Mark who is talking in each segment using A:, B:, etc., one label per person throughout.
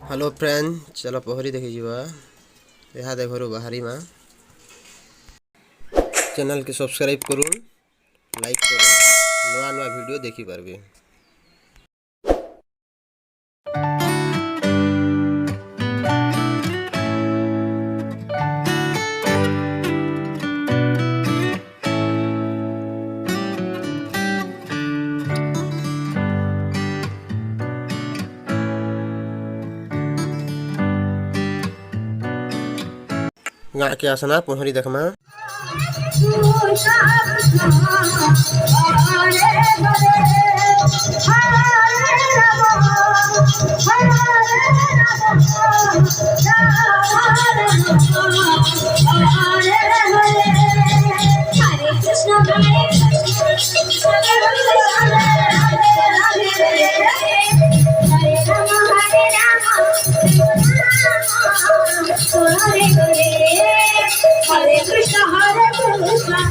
A: Hello friend, चलो पोखरी देखी जीवा। यहाँ देखो बाहरी माँ चैनल के सब्सक्राइब करूँ, लाइक करूँ, नवा नवा वीडियो देखी पारबे। गाँव के आसना पोखरी देखमा
B: Hare Krishna, Hare Krishna,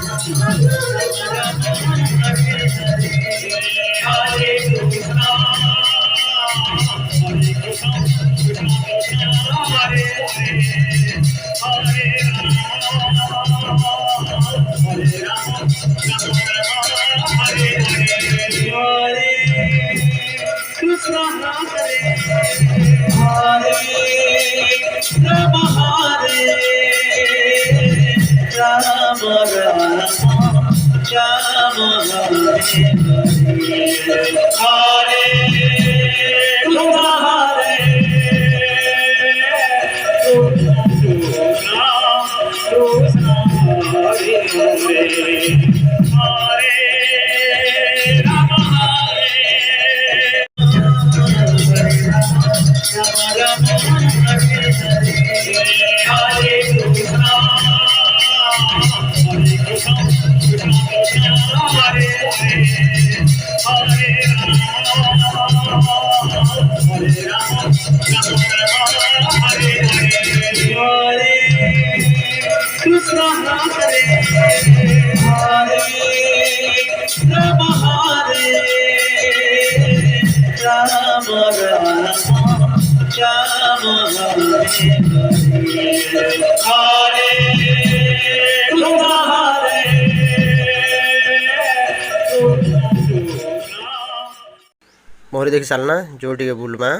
A: पोखरी देखी सालना जोटी के बुलमा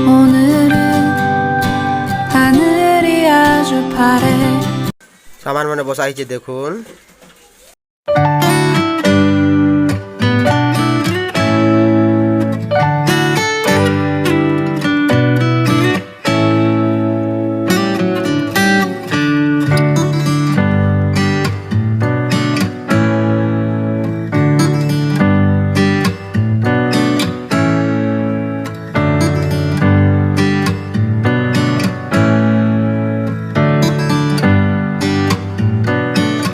C: 오늘은 하늘이 아주 파래
A: सामान मैंने बसाई देखुन।